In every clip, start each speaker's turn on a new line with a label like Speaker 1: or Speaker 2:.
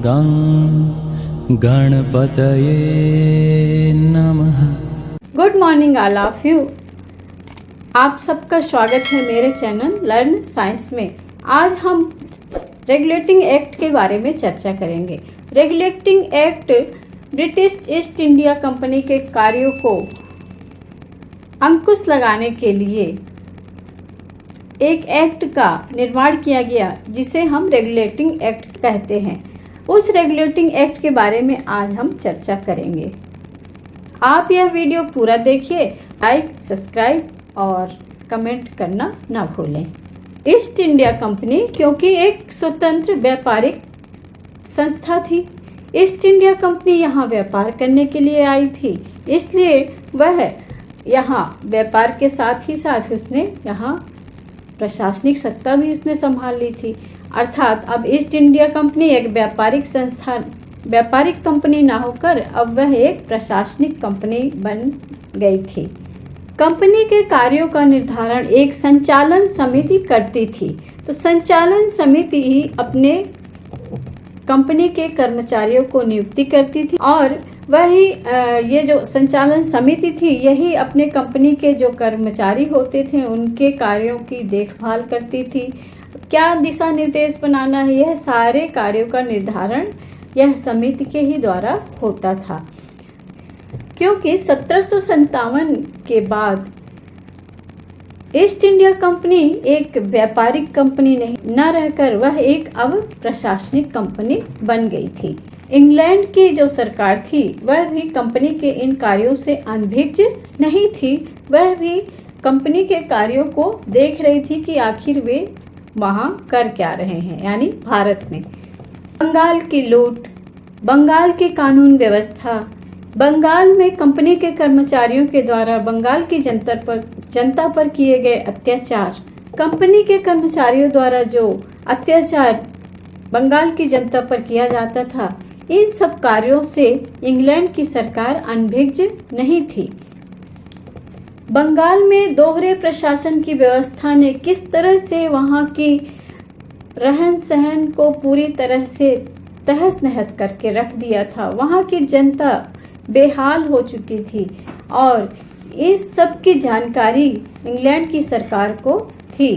Speaker 1: गं गणपतये नमः।
Speaker 2: Good morning all of you. आप सबका स्वागत है मेरे चैनल लर्न साइंस में। आज हम रेगुलेटिंग एक्ट के बारे में चर्चा करेंगे। Regulating act British East India company के कार्यों को अंकुश लगाने के लिए एक एक्ट का निर्माण किया गया जिसे हम रेगुलेटिंग एक्ट कहते हैं। उस रेगुलेटिंग एक्ट के बारे में आज हम चर्चा करेंगे। आप यह वीडियो पूरा देखिए, लाइक, सब्सक्राइब और कमेंट करना ना भूलें। ईस्ट इंडिया कंपनी क्योंकि एक स्वतंत्र व्यापारिक संस्था थी, ईस्ट इंडिया कंपनी यहाँ व्यापार करने के लिए आई थी, इसलिए वह यहाँ व्यापार के साथ ही साथ उसने यहाँ प्रशासनिक सत्ता भी उसने संभाल ली थी। अर्थात अब ईस्ट इंडिया कंपनी एक व्यापारिक कंपनी ना होकर अब वह एक प्रशासनिक कंपनी बन गई थी। कंपनी के कार्यों का निर्धारण एक संचालन समिति करती थी। तो संचालन समिति ही अपने कंपनी के कर्मचारियों को नियुक्ति करती थी और वही ये जो संचालन समिति थी यही अपने कंपनी के जो कर्मचारी होते थे उनके कार्यों की देखभाल करती थी। क्या दिशा निर्देश बनाना है, यह सारे कार्यों का निर्धारण यह समिति के ही द्वारा होता था। क्योंकि 1757 के बाद ईस्ट इंडिया कंपनी एक व्यापारिक कंपनी न रहकर वह एक अब प्रशासनिक कंपनी बन गई थी। इंग्लैंड की जो सरकार थी वह भी कंपनी के इन कार्यों से अनभिज्ञ नहीं थी। वह भी कंपनी के कार्यों को देख रही थी कि आखिर वे वहाँ कर क्या रहे हैं, यानी भारत में। बंगाल की लूट, बंगाल की कानून व्यवस्था, बंगाल में कंपनी के कर्मचारियों के द्वारा बंगाल की जनता पर किए गए अत्याचार, कंपनी के कर्मचारियों द्वारा जो अत्याचार बंगाल की जनता पर किया जाता था, इन सब कार्यों से इंग्लैंड की सरकार अनभिज्ञ नहीं थी। बंगाल में दोहरे प्रशासन की व्यवस्था ने किस तरह से वहां की रहन सहन को पूरी तरह से तहस नहस करके रख दिया था। वहां की जनता बेहाल हो चुकी थी और इस सब की जानकारी इंग्लैंड की सरकार को थी।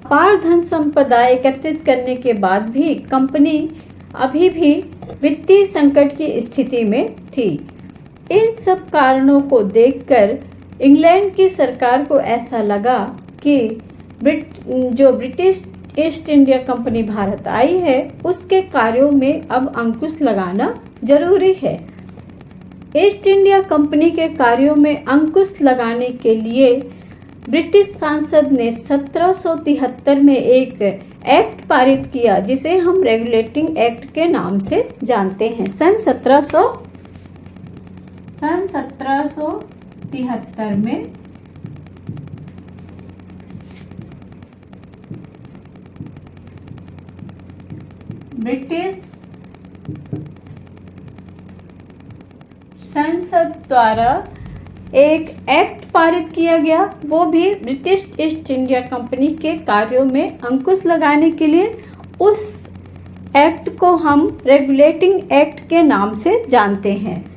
Speaker 2: अपार धन संपदा एकत्रित करने के बाद भी कंपनी अभी भी वित्तीय संकट की स्थिति में थी। इन सब कारणों को देखकर इंग्लैंड की सरकार को ऐसा लगा कि जो British East India Company Bharat आई है उसके कार्यों में अब अंकुश लगाना जरूरी है। ईस्ट इंडिया कंपनी के कार्यों में अंकुश लगाने के लिए ब्रिटिश सांसद ने 1773 में एक एक्ट पारित किया जिसे हम रेगुलेटिंग एक्ट के नाम से जानते हैं। सन 1773 में ब्रिटिश संसद द्वारा एक एक्ट पारित किया गया, वो भी ब्रिटिश ईस्ट इंडिया कंपनी के कार्यों में अंकुश लगाने के लिए। उस एक्ट को हम रेगुलेटिंग एक्ट के नाम से जानते हैं।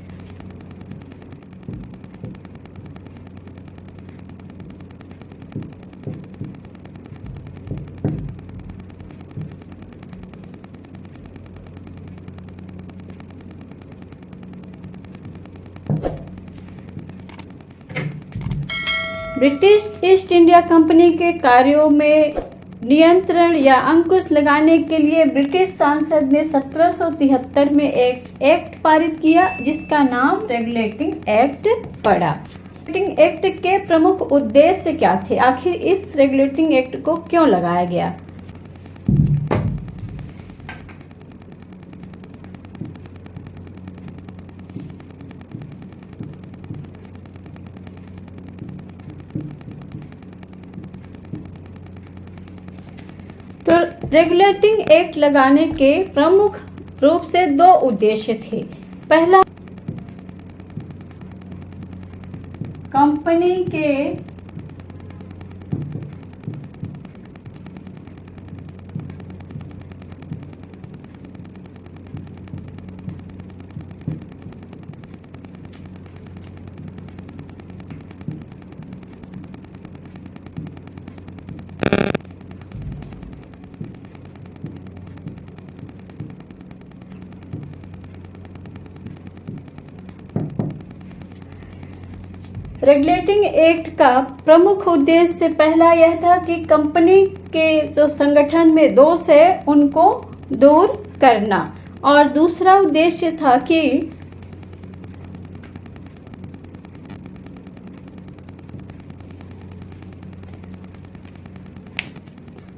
Speaker 2: ब्रिटिश ईस्ट इंडिया कंपनी के कार्यों में नियंत्रण या अंकुश लगाने के लिए ब्रिटिश सांसद ने 1773 में एक एक्ट पारित किया जिसका नाम रेगुलेटिंग एक्ट पड़ा। रेगुलेटिंग एक्ट के प्रमुख उद्देश्य क्या थे, आखिर इस रेगुलेटिंग एक्ट को क्यों लगाया गया? तो रेगुलेटिंग एक्ट लगाने के प्रमुख रूप से दो उद्देश्य थे। पहला, कंपनी के रेगुलेटिंग एक्ट का प्रमुख उद्देश्य पहला यह था कि कंपनी के जो संगठन में दोष है उनको दूर करना, और दूसरा उद्देश्य था कि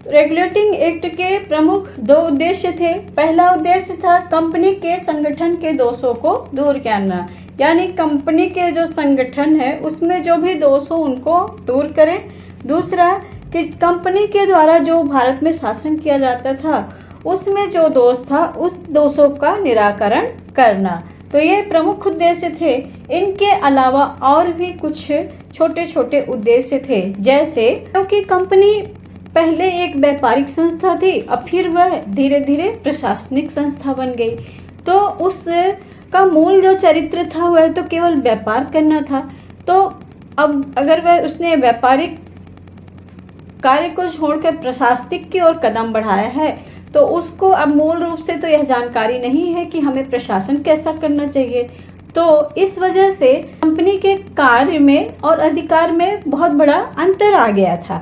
Speaker 2: रेगुलेटिंग एक्ट के प्रमुख दो उद्देश्य थे। पहला उद्देश्य था कंपनी के संगठन के दोषों को दूर करना, यानी कंपनी के जो संगठन है उसमें जो भी दोष हो उनको दूर करें। दूसरा कि कंपनी के द्वारा जो भारत में शासन किया जाता था उसमें जो दोष था उस दोषों का निराकरण करना। तो ये प्रमुख उद्देश्य थे। इनके अलावा और भी कुछ छोटे छोटे उद्देश्य थे, जैसे क्योंकि कंपनी पहले एक व्यापारिक संस्था थी, अब फिर वह धीरे धीरे प्रशासनिक संस्था बन गई, तो उस का मूल जो चरित्र था वह तो केवल व्यापार करना था। तो अब अगर वह उसने व्यापारिक कार्य को छोड़कर प्रशासनिक की ओर कदम बढ़ाया है तो उसको अब मूल रूप से तो यह जानकारी नहीं है कि हमें प्रशासन कैसा करना चाहिए। तो इस वजह से कंपनी के कार्य में और अधिकार में बहुत बड़ा अंतर आ गया था।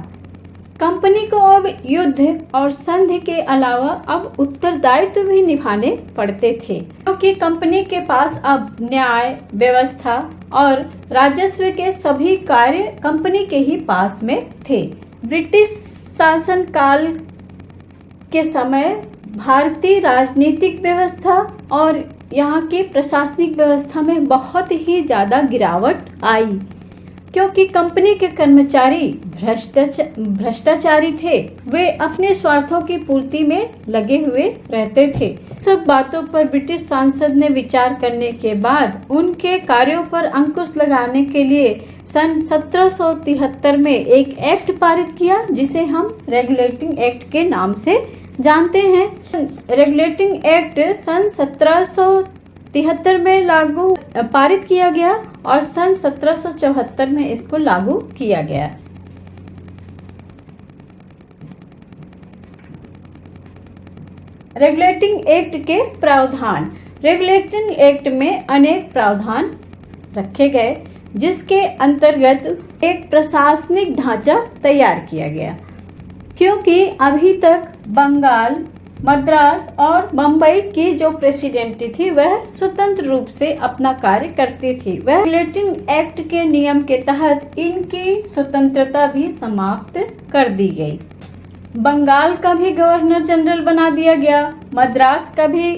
Speaker 2: कंपनी को अब युद्ध और संधि के अलावा अब उत्तरदायित्व भी निभाने पड़ते थे, क्योंकि कंपनी के पास अब न्याय व्यवस्था और राजस्व के सभी कार्य कंपनी के ही पास में थे। ब्रिटिश शासन काल के समय भारतीय राजनीतिक व्यवस्था और यहाँ की प्रशासनिक व्यवस्था में बहुत ही ज्यादा गिरावट आई, क्योंकि कंपनी के कर्मचारी भ्रष्टाचारी थे। वे अपने स्वार्थों की पूर्ति में लगे हुए रहते थे। सब बातों पर ब्रिटिश सांसद ने विचार करने के बाद उनके कार्यों पर अंकुश लगाने के लिए सन 1773 में एक एक्ट पारित किया, जिसे हम रेगुलेटिंग एक्ट के नाम से जानते हैं। रेगुलेटिंग एक्ट सन 1773 में पारित किया गया और सन 1774 में इसको लागू किया गया। रेगुलेटिंग एक्ट के प्रावधान। रेगुलेटिंग एक्ट में अनेक प्रावधान रखे गए, जिसके अंतर्गत एक प्रशासनिक ढांचा तैयार किया गया, क्योंकि अभी तक बंगाल, मद्रास और बम्बई की जो प्रेसिडेंसी थी वह स्वतंत्र रूप से अपना कार्य करती थी। वह रेगुलेटिंग एक्ट के नियम के तहत इनकी स्वतंत्रता भी समाप्त कर दी गई। बंगाल का भी गवर्नर जनरल बना दिया गया, मद्रास का भी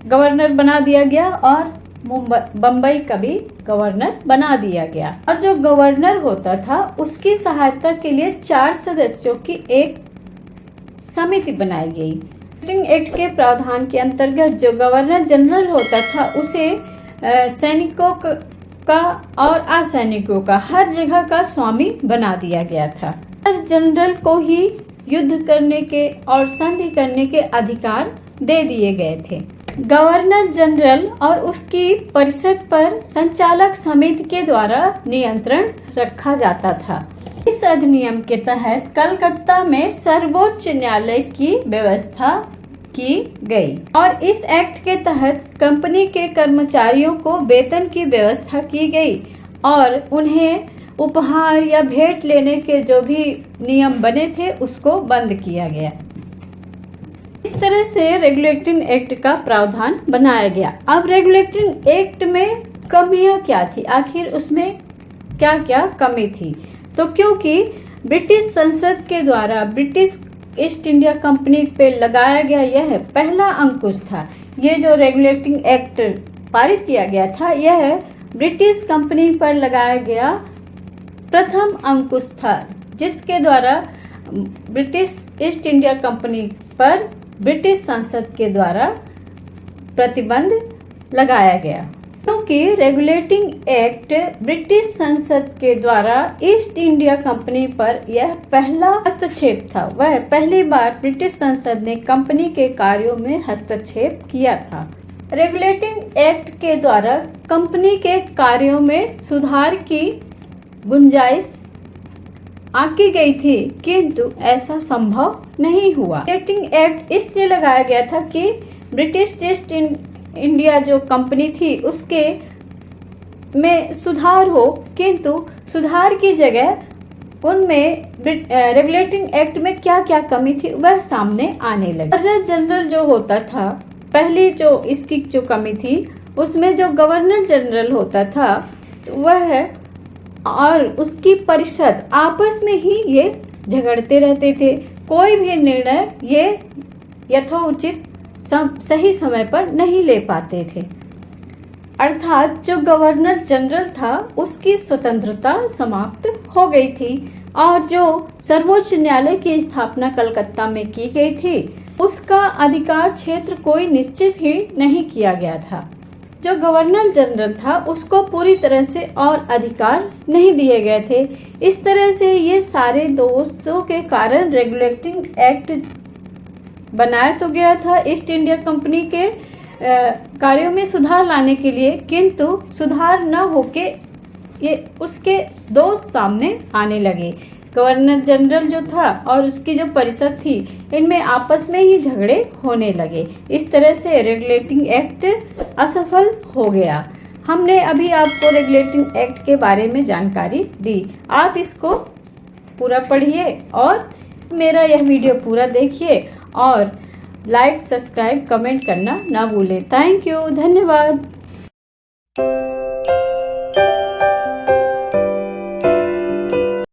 Speaker 2: गवर्नर बना दिया गया और बम्बई का भी गवर्नर बना दिया गया। और जो गवर्नर होता था उसकी सहायता के लिए 4 सदस्यों की एक समिति बनाई गई। रेगुलेटिंग एक्ट के प्रावधान के अंतर्गत जो गवर्नर जनरल होता था उसे सैनिकों का और असैनिकों का हर जगह का स्वामी बना दिया गया था। गवर्नर जनरल को ही युद्ध करने के और संधि करने के अधिकार दे दिए गए थे। गवर्नर जनरल और उसकी परिषद पर संचालक समिति के द्वारा नियंत्रण रखा जाता था। इस अधिनियम के तहत कलकत्ता में सर्वोच्च न्यायालय की व्यवस्था की गई और इस एक्ट के तहत कंपनी के कर्मचारियों को वेतन की व्यवस्था की गई और उन्हें उपहार या भेंट लेने के जो भी नियम बने थे उसको बंद किया गया। इस तरह से रेगुलेटिंग एक्ट का प्रावधान बनाया गया। अब रेगुलेटिंग एक्ट में कमियां क्या थी, आखिर उसमें क्या क्या कमी थी? तो क्योंकि ब्रिटिश संसद के द्वारा ब्रिटिश ईस्ट इंडिया कंपनी पे लगाया गया यह पहला अंकुश था। ये जो रेगुलेटिंग एक्ट पारित किया गया था यह ब्रिटिश कंपनी पर लगाया गया प्रथम अंकुश था, जिसके द्वारा ब्रिटिश ईस्ट इंडिया कंपनी पर ब्रिटिश संसद के द्वारा प्रतिबंध लगाया गया। क्योंकि रेगुलेटिंग एक्ट ब्रिटिश संसद के द्वारा ईस्ट इंडिया कंपनी पर यह पहला हस्तक्षेप था। वह पहली बार ब्रिटिश संसद ने कंपनी के कार्यों में हस्तक्षेप किया था। रेगुलेटिंग एक्ट के द्वारा कंपनी के कार्यों में सुधार की गुंजाइश आंकी गई थी, किंतु ऐसा संभव नहीं हुआ। रेगुलेटिंग एक्ट इसलिए लगाया गया था कि ब्रिटिश ईस्ट इंडिया जो कंपनी थी उसके में सुधार हो, किंतु सुधार की जगह उनमें रेगुलेटिंग एक्ट में क्या क्या कमी थी वह सामने आने लगी। गवर्नर जनरल जो होता था, पहली जो इसकी जो कमी थी उसमें जो गवर्नर जनरल होता था तो वह और उसकी परिषद आपस में ही ये झगड़ते रहते थे। कोई भी निर्णय ये यथोचित सही समय पर नहीं ले पाते थे। अर्थात जो गवर्नर जनरल था उसकी स्वतंत्रता समाप्त हो गई थी और जो सर्वोच्च न्यायालय की स्थापना कलकत्ता में की गई थी उसका अधिकार क्षेत्र कोई निश्चित ही नहीं किया गया था। जो गवर्नर जनरल था उसको पूरी तरह से और अधिकार नहीं दिए गए थे। इस तरह से ये सारे दोषों के कारण रेगुलेटिंग एक्ट बनाया तो गया था ईस्ट इंडिया कंपनी के कार्यों में सुधार लाने के लिए, किंतु सुधार न होके ये उसके दोष सामने आने लगे। गवर्नर जनरल जो था और उसकी जो परिषद थी इनमें आपस में ही झगड़े होने लगे। इस तरह से रेगुलेटिंग एक्ट असफल हो गया। हमने अभी आपको रेगुलेटिंग एक्ट के बारे में जानकारी दी। आप इसको पूरा पढ़िए और मेरा यह वीडियो पूरा देखिए और लाइक, सब्सक्राइब, कमेंट करना ना भूलें। थैंक यू, धन्यवाद।